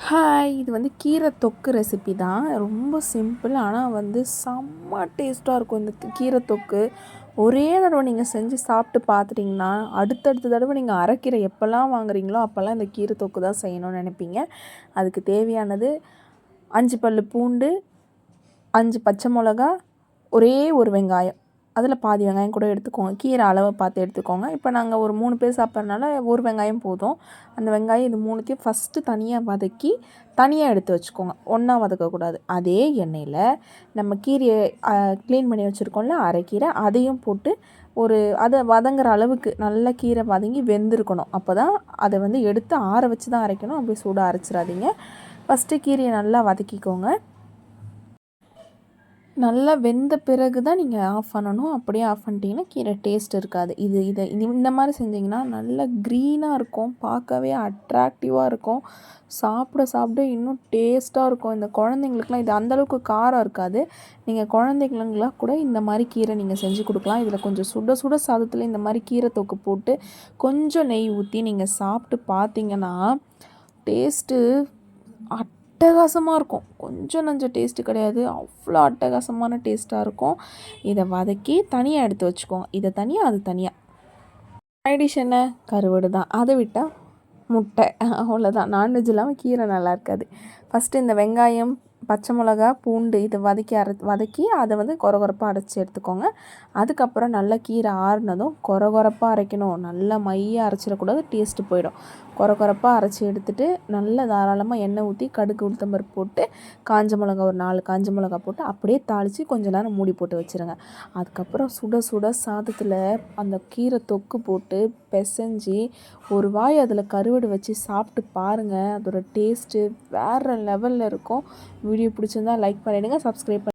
Hi! இது வந்து கீரை தொக்கு ரெசிபி தான். ரொம்ப சிம்பிள். ஆனால் வந்து செம்ம டேஸ்ட்டாக இருக்கும் இந்த கீரை தொக்கு. ஒரே தடவை நீங்கள் செஞ்சு சாப்பிட்டு பார்த்துட்டிங்கன்னா, அடுத்தடுத்த தடவை நீங்கள் அரைக்கீரை எப்போல்லாம் வாங்குறீங்களோ, அப்போல்லாம் இந்த கீரை தொக்கு தான் செய்யணும்னு நினைப்பீங்க. அதுக்கு தேவையானது 5 பல்லு பூண்டு, 5 பச்சை மிளகா, ஒரே ஒரு வெங்காயம். அதில் பாதி வெங்காயம் கூட எடுத்துக்கோங்க. கீரை அளவை பார்த்து எடுத்துக்கோங்க. இப்போ நாங்கள் ஒரு 3 பேர் சாப்பிட்றனால ஒரு வெங்காயம் போதும். அந்த வெங்காயம் இது 3த்தையும் ஃபஸ்ட்டு தனியாக வதக்கி தனியாக எடுத்து வச்சுக்கோங்க. ஒன்றா வதக்கக்கூடாது. அதே எண்ணெயில் நம்ம கீரையை க்ளீன் பண்ணி வச்சுருக்கோம்ல அரைக்கீரை, அதையும் போட்டு அதை வதங்குற அளவுக்கு நல்லா கீரை வதங்கி வெந்திருக்கணும். அப்போ தான் அதை வந்து எடுத்து ஆற வச்சு தான் அரைக்கணும். அப்படியே சூடாக அரைச்சிடாதீங்க. ஃபஸ்ட்டு கீரையை நல்லா வதக்கிக்கோங்க. நல்லா வெந்த பிறகு தான் நீங்கள் ஆஃப் பண்ணணும். அப்படியே ஆஃப் பண்ணிட்டீங்கன்னா கீரை டேஸ்ட் இருக்காது. இந்த மாதிரி செஞ்சிங்கன்னா நல்லா க்ரீனாக இருக்கும். பார்க்கவே அட்ராக்டிவாக இருக்கும். சாப்பிட சாப்பிட இன்னும் டேஸ்ட்டாக இருக்கும். இந்த குழந்தைங்களுக்குலாம் இது அந்தளவுக்கு காரம் இருக்காது. நீங்கள் குழந்தைங்களுக்குலாம் கூட இந்த மாதிரி கீரை நீங்கள் செஞ்சு கொடுக்கலாம். இதில் கொஞ்சம் சுட சுட சாதத்தில் இந்த மாதிரி கீரை தொக்கு போட்டு கொஞ்சம் நெய் ஊற்றி நீங்கள் சாப்பிட்டு பார்த்தீங்கன்னா டேஸ்ட்டு அட்டகாசமாக இருக்கும். கொஞ்சம் நஞ்சம் டேஸ்ட்டு கிடையாது. அவ்வளோ அட்டகாசமான டேஸ்ட்டாக இருக்கும். இதை வதக்கி தனியாக எடுத்து வச்சுக்கோங்க. இதை தனியாக அது தனியாக. சைட் டிஷ் என்ன? கருவாடு தான். அதை விட்டால் முட்டை. அவ்வளோதான். நான்வெஜ் இல்லாமல் கீரை நல்லா இருக்காது. ஃபஸ்ட்டு இந்த வெங்காயம், பச்சை மிளகா, பூண்டு இதை வதக்கி அதை வந்து கொரகொரப்பாக அரைச்சி எடுத்துக்கோங்க. அதுக்கப்புறம் நல்லா கீரை ஆறுனதும் கொரகொரப்பாக அரைக்கணும். நல்லா மையாக அரைச்சிடக்கூடாது, டேஸ்ட்டு போயிடும். கொரகொரப்பாக அரைச்சி எடுத்துகிட்டு நல்லா தாராளமாக எண்ணெய் ஊற்றி கடுகு உளுத்தம்பருப்பு போட்டு காஞ்ச மிளகா ஒரு 4 காஞ்ச மிளகா போட்டு அப்படியே தாளித்து கொஞ்ச நேரம் மூடி போட்டு வச்சுருங்க. அதுக்கப்புறம் சுட சுட சாதத்தில் அந்த கீரை தொக்கு போட்டு பிசைஞ்சி ஒரு வாய் அதில் கருவாடு வச்சு சாப்பிட்டு பாருங்கள். அதோடய டேஸ்ட்டு வேறு லெவலில் இருக்கும். வீடியோ பிடிச்சிருந்தா லைக் பண்ணிவிடுங்க, சப்ஸ்கிரைப்